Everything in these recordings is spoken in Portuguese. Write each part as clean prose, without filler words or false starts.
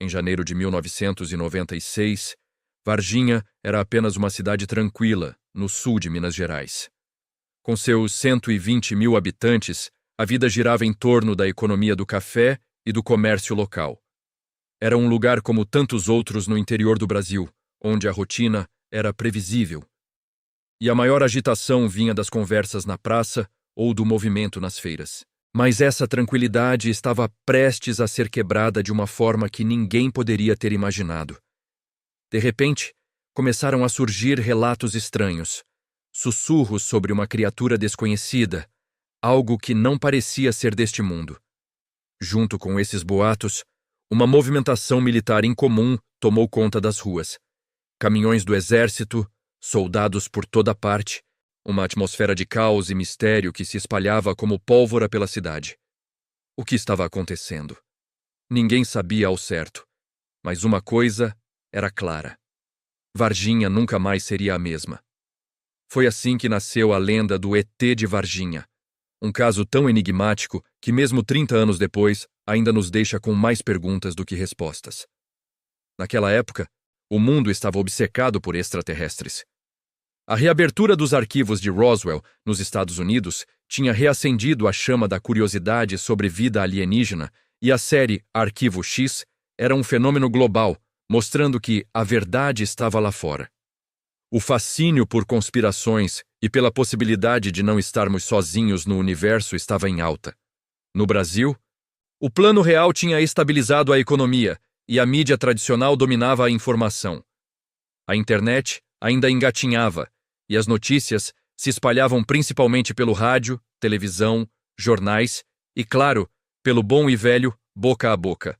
Em janeiro de 1996, Varginha era apenas uma cidade tranquila, no sul de Minas Gerais. Com seus 120 mil habitantes, a vida girava em torno da economia do café e do comércio local. Era um lugar como tantos outros no interior do Brasil, onde a rotina era previsível. E a maior agitação vinha das conversas na praça ou do movimento nas feiras. Mas essa tranquilidade estava prestes a ser quebrada de uma forma que ninguém poderia ter imaginado. De repente, começaram a surgir relatos estranhos, sussurros sobre uma criatura desconhecida, algo que não parecia ser deste mundo. Junto com esses boatos, uma movimentação militar incomum tomou conta das ruas. Caminhões do exército, soldados por toda parte, uma atmosfera de caos e mistério que se espalhava como pólvora pela cidade. O que estava acontecendo? Ninguém sabia ao certo, mas uma coisa era clara. Varginha nunca mais seria a mesma. Foi assim que nasceu a lenda do ET de Varginha, um caso tão enigmático que mesmo 30 anos depois ainda nos deixa com mais perguntas do que respostas. Naquela época, o mundo estava obcecado por extraterrestres. A reabertura dos arquivos de Roswell, nos Estados Unidos, tinha reacendido a chama da curiosidade sobre vida alienígena e a série Arquivo X era um fenômeno global, mostrando que a verdade estava lá fora. O fascínio por conspirações e pela possibilidade de não estarmos sozinhos no universo estava em alta. No Brasil, o Plano Real tinha estabilizado a economia e a mídia tradicional dominava a informação. A internet ainda engatinhava e as notícias se espalhavam principalmente pelo rádio, televisão, jornais e, claro, pelo bom e velho boca a boca.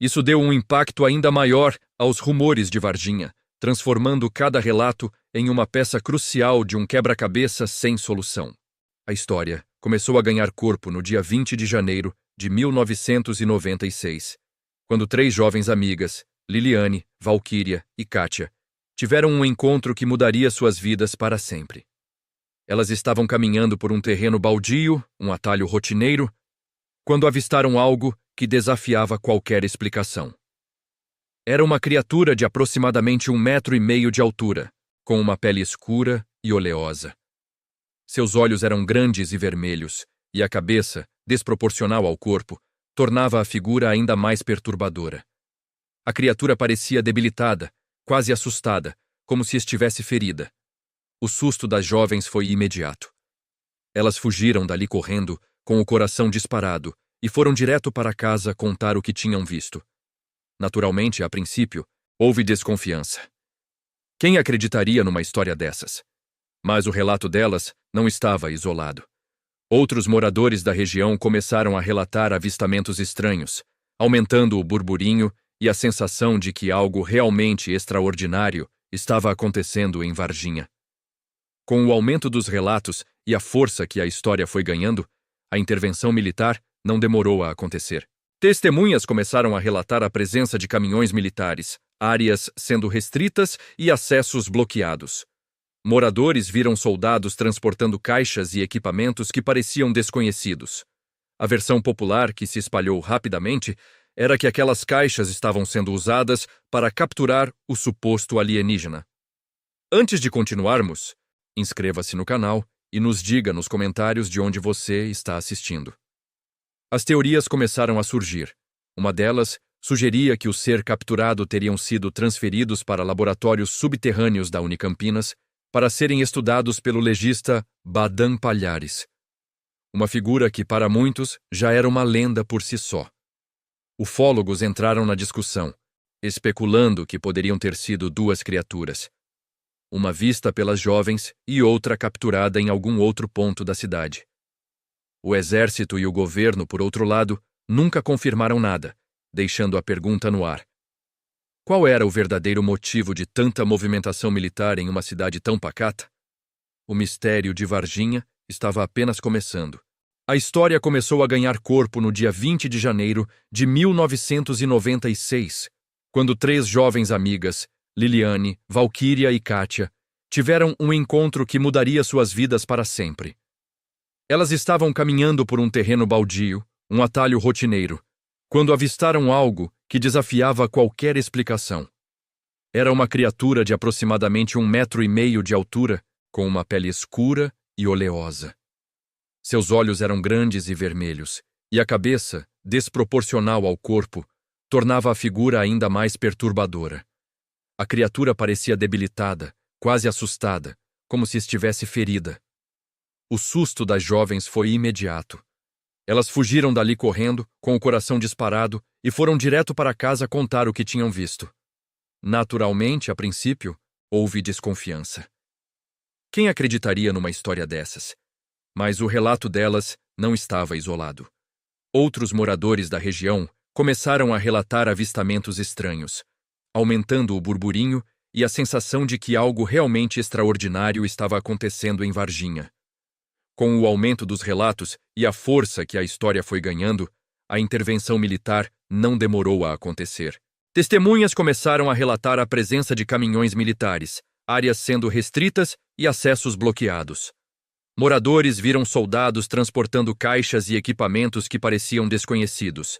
Isso deu um impacto ainda maior aos rumores de Varginha, transformando cada relato em uma peça crucial de um quebra-cabeça sem solução. A história começou a ganhar corpo no dia 20 de janeiro de 1996, quando 3 jovens amigas, Liliane, Valquíria e Kátia, tiveram um encontro que mudaria suas vidas para sempre. Elas estavam caminhando por um terreno baldio, um atalho rotineiro, quando avistaram algo que desafiava qualquer explicação. Era uma criatura de aproximadamente 1,5 metros de altura, com uma pele escura e oleosa. Seus olhos eram grandes e vermelhos, e a cabeça, desproporcional ao corpo, tornava a figura ainda mais perturbadora. A criatura parecia debilitada, quase assustada, como se estivesse ferida. O susto das jovens foi imediato. Elas fugiram dali correndo, com o coração disparado, e foram direto para casa contar o que tinham visto. Naturalmente, a princípio, houve desconfiança. Quem acreditaria numa história dessas? Mas o relato delas não estava isolado. Outros moradores da região começaram a relatar avistamentos estranhos, aumentando o burburinho e a sensação de que algo realmente extraordinário estava acontecendo em Varginha. Com o aumento dos relatos e a força que a história foi ganhando, a intervenção militar não demorou a acontecer. Testemunhas começaram a relatar a presença de caminhões militares, áreas sendo restritas e acessos bloqueados. Moradores viram soldados transportando caixas e equipamentos que pareciam desconhecidos. A versão popular, que se espalhou rapidamente, era que aquelas caixas estavam sendo usadas para capturar o suposto alienígena. Antes de continuarmos, inscreva-se no canal e nos diga nos comentários de onde você está assistindo. As teorias começaram a surgir. Uma delas sugeria que o ser capturado teriam sido transferidos para laboratórios subterrâneos da Unicampinas para serem estudados pelo legista Badan Palhares, uma figura que para muitos já era uma lenda por si só. Ufólogos entraram na discussão, especulando que poderiam ter sido 2 criaturas, uma vista pelas jovens e outra capturada em algum outro ponto da cidade. O exército e o governo, por outro lado, nunca confirmaram nada, deixando a pergunta no ar. Qual era o verdadeiro motivo de tanta movimentação militar em uma cidade tão pacata? O mistério de Varginha estava apenas começando. A história começou a ganhar corpo no dia 20 de janeiro de 1996, quando 3 jovens amigas, Liliane, Valquíria e Kátia, tiveram um encontro que mudaria suas vidas para sempre. Elas estavam caminhando por um terreno baldio, um atalho rotineiro, quando avistaram algo que desafiava qualquer explicação. Era uma criatura de aproximadamente 1,5 metros de altura, com uma pele escura e oleosa. Seus olhos eram grandes e vermelhos, e a cabeça, desproporcional ao corpo, tornava a figura ainda mais perturbadora. A criatura parecia debilitada, quase assustada, como se estivesse ferida. O susto das jovens foi imediato. Elas fugiram dali correndo, com o coração disparado, e foram direto para casa contar o que tinham visto. Naturalmente, a princípio, houve desconfiança. Quem acreditaria numa história dessas? Mas o relato delas não estava isolado. Outros moradores da região começaram a relatar avistamentos estranhos, aumentando o burburinho e a sensação de que algo realmente extraordinário estava acontecendo em Varginha. Com o aumento dos relatos e a força que a história foi ganhando, a intervenção militar não demorou a acontecer. Testemunhas começaram a relatar a presença de caminhões militares, áreas sendo restritas e acessos bloqueados. Moradores viram soldados transportando caixas e equipamentos que pareciam desconhecidos.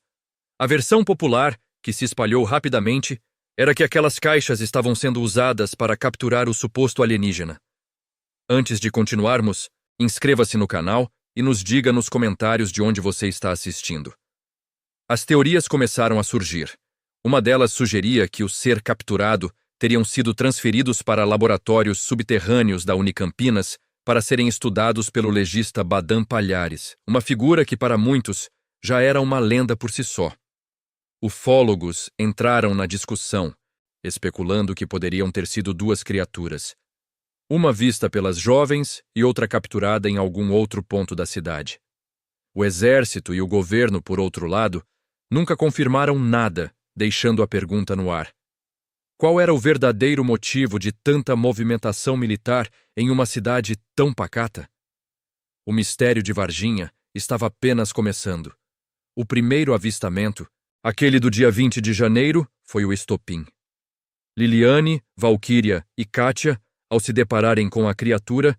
A versão popular, que se espalhou rapidamente, era que aquelas caixas estavam sendo usadas para capturar o suposto alienígena. Antes de continuarmos, inscreva-se no canal e nos diga nos comentários de onde você está assistindo. As teorias começaram a surgir. Uma delas sugeria que o ser capturado teriam sido transferidos para laboratórios subterrâneos da Unicampinas para serem estudados pelo legista Badam Palhares, uma figura que para muitos já era uma lenda por si só. Ufólogos entraram na discussão, especulando que poderiam ter sido duas criaturas, uma vista pelas jovens e outra capturada em algum outro ponto da cidade. O exército e o governo, por outro lado, nunca confirmaram nada, deixando a pergunta no ar. Qual era o verdadeiro motivo de tanta movimentação militar em uma cidade tão pacata? O mistério de Varginha estava apenas começando. O primeiro avistamento, aquele do dia 20 de janeiro, foi o estopim. Liliane, Valquíria e Kátia, ao se depararem com a criatura,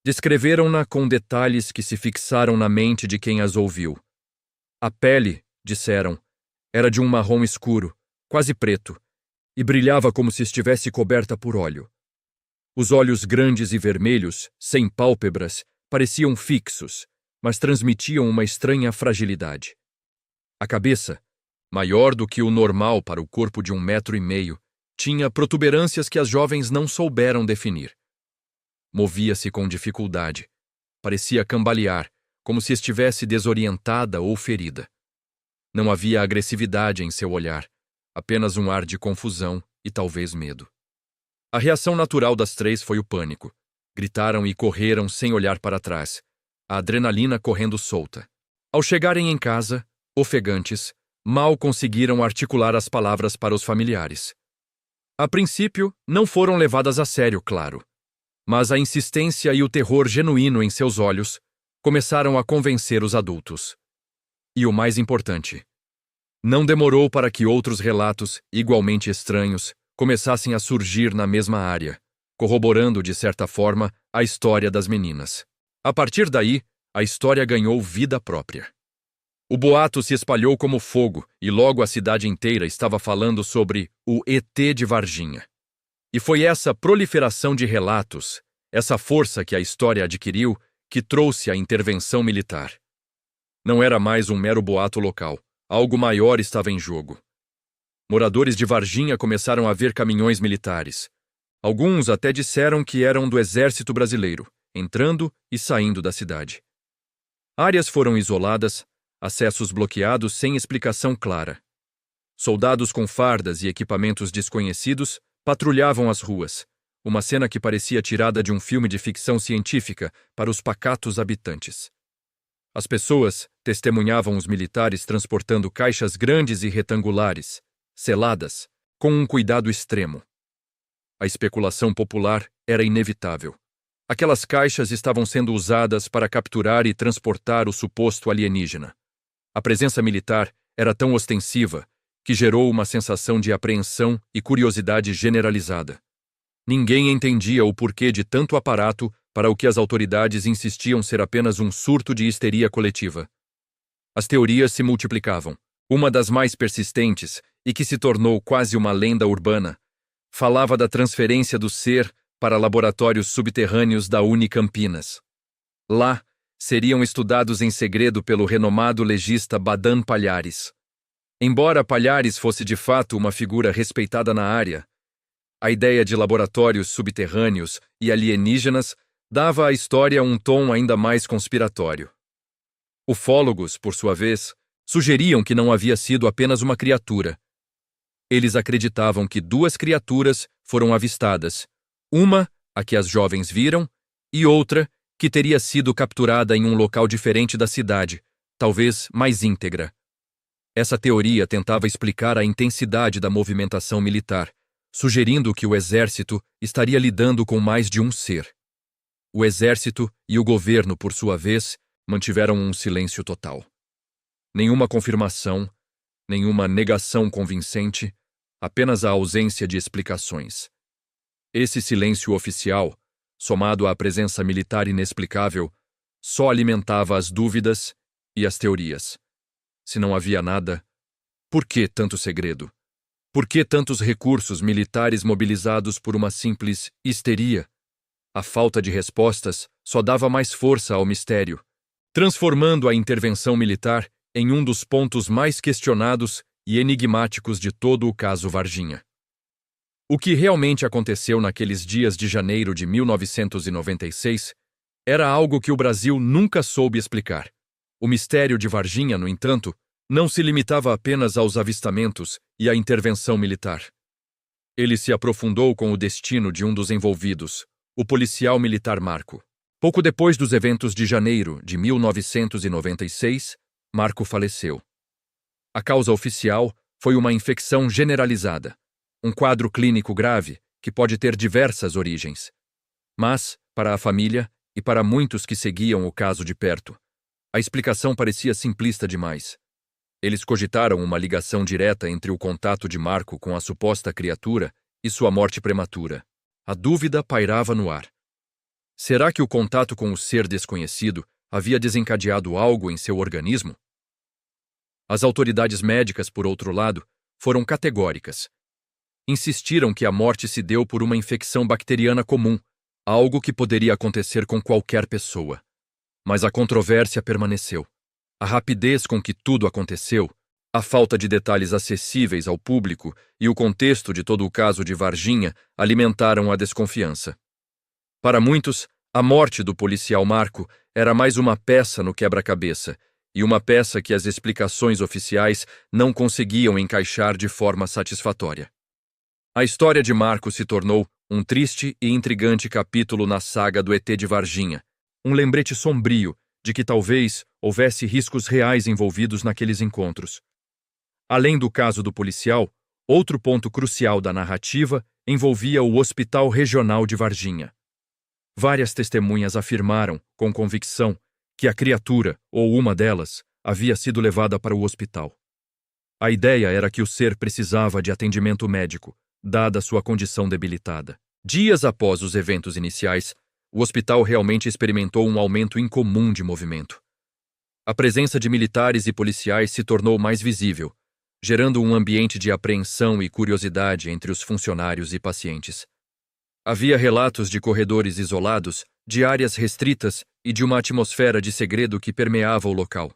descreveram-na com detalhes que se fixaram na mente de quem as ouviu. A pele, disseram, era de um marrom escuro, quase preto, e brilhava como se estivesse coberta por óleo. Os olhos grandes e vermelhos, sem pálpebras, pareciam fixos, mas transmitiam uma estranha fragilidade. A cabeça, maior do que o normal para o corpo de 1,5 metros, tinha protuberâncias que as jovens não souberam definir. Movia-se com dificuldade. Parecia cambalear, como se estivesse desorientada ou ferida. Não havia agressividade em seu olhar, apenas um ar de confusão e talvez medo. A reação natural das três foi o pânico. Gritaram e correram sem olhar para trás, a adrenalina correndo solta. Ao chegarem em casa, ofegantes, mal conseguiram articular as palavras para os familiares. A princípio, não foram levadas a sério, claro, mas a insistência e o terror genuíno em seus olhos começaram a convencer os adultos. E o mais importante, não demorou para que outros relatos, igualmente estranhos, começassem a surgir na mesma área, corroborando, de certa forma, a história das meninas. A partir daí, a história ganhou vida própria. O boato se espalhou como fogo e logo a cidade inteira estava falando sobre o ET de Varginha. E foi essa proliferação de relatos, essa força que a história adquiriu, que trouxe a intervenção militar. Não era mais um mero boato local. Algo maior estava em jogo. Moradores de Varginha começaram a ver caminhões militares. Alguns até disseram que eram do exército brasileiro, entrando e saindo da cidade. Áreas foram isoladas, acessos bloqueados sem explicação clara. Soldados com fardas e equipamentos desconhecidos patrulhavam as ruas, uma cena que parecia tirada de um filme de ficção científica para os pacatos habitantes. As pessoas testemunhavam os militares transportando caixas grandes e retangulares, seladas, com um cuidado extremo. A especulação popular era inevitável. Aquelas caixas estavam sendo usadas para capturar e transportar o suposto alienígena. A presença militar era tão ostensiva que gerou uma sensação de apreensão e curiosidade generalizada. Ninguém entendia o porquê de tanto aparato para o que as autoridades insistiam ser apenas um surto de histeria coletiva. As teorias se multiplicavam. Uma das mais persistentes, e que se tornou quase uma lenda urbana, falava da transferência do ser para laboratórios subterrâneos da Unicampinas. Lá, seriam estudados em segredo pelo renomado legista Badan Palhares. Embora Palhares fosse de fato uma figura respeitada na área, a ideia de laboratórios subterrâneos e alienígenas dava à história um tom ainda mais conspiratório. Ufólogos, por sua vez, sugeriam que não havia sido apenas uma criatura. Eles acreditavam que duas criaturas foram avistadas, uma, a que as jovens viram, e outra, que teria sido capturada em um local diferente da cidade, talvez mais íntegra. Essa teoria tentava explicar a intensidade da movimentação militar, sugerindo que o exército estaria lidando com mais de um ser. O exército e o governo, por sua vez, mantiveram um silêncio total. Nenhuma confirmação, nenhuma negação convincente, apenas a ausência de explicações. Esse silêncio oficial, somado à presença militar inexplicável, só alimentava as dúvidas e as teorias. Se não havia nada, por que tanto segredo? Por que tantos recursos militares mobilizados por uma simples histeria? A falta de respostas só dava mais força ao mistério, transformando a intervenção militar em um dos pontos mais questionados e enigmáticos de todo o caso Varginha. O que realmente aconteceu naqueles dias de janeiro de 1996 era algo que o Brasil nunca soube explicar. O mistério de Varginha, no entanto, não se limitava apenas aos avistamentos e à intervenção militar. Ele se aprofundou com o destino de um dos envolvidos, o policial militar Marco. Pouco depois dos eventos de janeiro de 1996, Marco faleceu. A causa oficial foi uma infecção generalizada, um quadro clínico grave que pode ter diversas origens. Mas, para a família e para muitos que seguiam o caso de perto, a explicação parecia simplista demais. Eles cogitaram uma ligação direta entre o contato de Marco com a suposta criatura e sua morte prematura. A dúvida pairava no ar. Será que o contato com o ser desconhecido havia desencadeado algo em seu organismo? As autoridades médicas, por outro lado, foram categóricas. Insistiram que a morte se deu por uma infecção bacteriana comum, algo que poderia acontecer com qualquer pessoa. Mas a controvérsia permaneceu. A rapidez com que tudo aconteceu, a falta de detalhes acessíveis ao público e o contexto de todo o caso de Varginha alimentaram a desconfiança. Para muitos, a morte do policial Marco era mais uma peça no quebra-cabeça, e uma peça que as explicações oficiais não conseguiam encaixar de forma satisfatória. A história de Marco se tornou um triste e intrigante capítulo na saga do ET de Varginha, um lembrete sombrio de que talvez houvesse riscos reais envolvidos naqueles encontros. Além do caso do policial, outro ponto crucial da narrativa envolvia o Hospital Regional de Varginha. Várias testemunhas afirmaram, com convicção, que a criatura, ou uma delas, havia sido levada para o hospital. A ideia era que o ser precisava de atendimento médico, dada sua condição debilitada. Dias após os eventos iniciais, o hospital realmente experimentou um aumento incomum de movimento. A presença de militares e policiais se tornou mais visível, gerando um ambiente de apreensão e curiosidade entre os funcionários e pacientes. Havia relatos de corredores isolados, de áreas restritas e de uma atmosfera de segredo que permeava o local.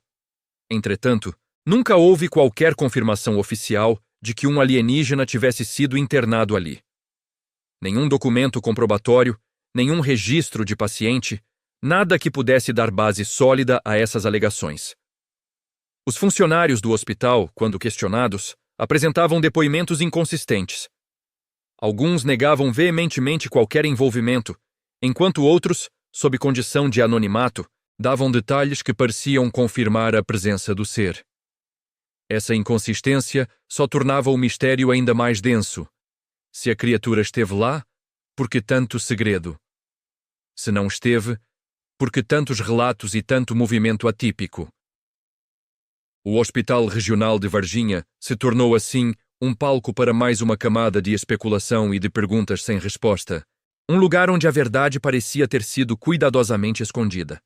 Entretanto, nunca houve qualquer confirmação oficial de que um alienígena tivesse sido internado ali. Nenhum documento comprobatório, nenhum registro de paciente, nada que pudesse dar base sólida a essas alegações. Os funcionários do hospital, quando questionados, apresentavam depoimentos inconsistentes. Alguns negavam veementemente qualquer envolvimento, enquanto outros, sob condição de anonimato, davam detalhes que pareciam confirmar a presença do ser. Essa inconsistência só tornava o mistério ainda mais denso. Se a criatura esteve lá, por que tanto segredo? Se não esteve, por que tantos relatos e tanto movimento atípico? O Hospital Regional de Varginha se tornou, assim, um palco para mais uma camada de especulação e de perguntas sem resposta, um lugar onde a verdade parecia ter sido cuidadosamente escondida.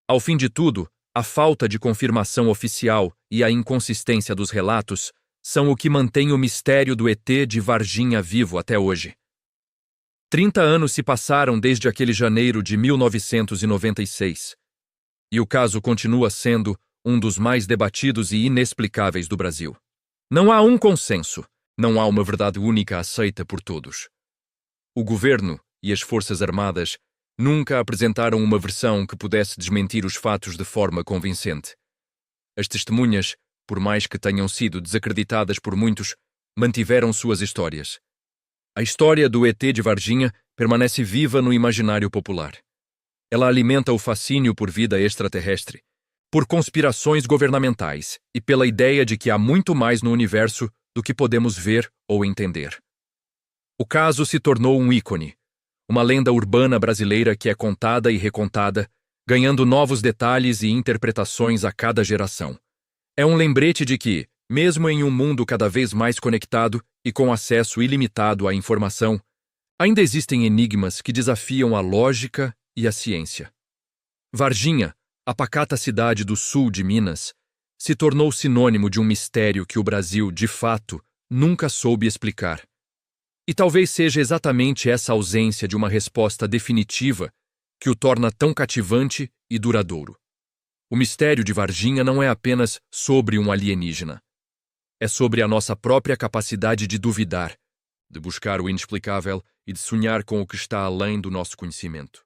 Ao fim de tudo, a falta de confirmação oficial e a inconsistência dos relatos são o que mantém o mistério do ET de Varginha vivo até hoje. 30 anos se passaram desde aquele janeiro de 1996, e o caso continua sendo um dos mais debatidos e inexplicáveis do Brasil. Não há um consenso, não há uma verdade única aceita por todos. O governo e as Forças Armadas nunca apresentaram uma versão que pudesse desmentir os fatos de forma convincente. As testemunhas, por mais que tenham sido desacreditadas por muitos, mantiveram suas histórias. A história do ET de Varginha permanece viva no imaginário popular. Ela alimenta o fascínio por vida extraterrestre, por conspirações governamentais e pela ideia de que há muito mais no universo do que podemos ver ou entender. O caso se tornou um ícone, uma lenda urbana brasileira que é contada e recontada, ganhando novos detalhes e interpretações a cada geração. É um lembrete de que, mesmo em um mundo cada vez mais conectado e com acesso ilimitado à informação, ainda existem enigmas que desafiam a lógica e a ciência. Varginha, a pacata cidade do sul de Minas, se tornou sinônimo de um mistério que o Brasil, de fato, nunca soube explicar. E talvez seja exatamente essa ausência de uma resposta definitiva que o torna tão cativante e duradouro. O mistério de Varginha não é apenas sobre um alienígena. É sobre a nossa própria capacidade de duvidar, de buscar o inexplicável e de sonhar com o que está além do nosso conhecimento.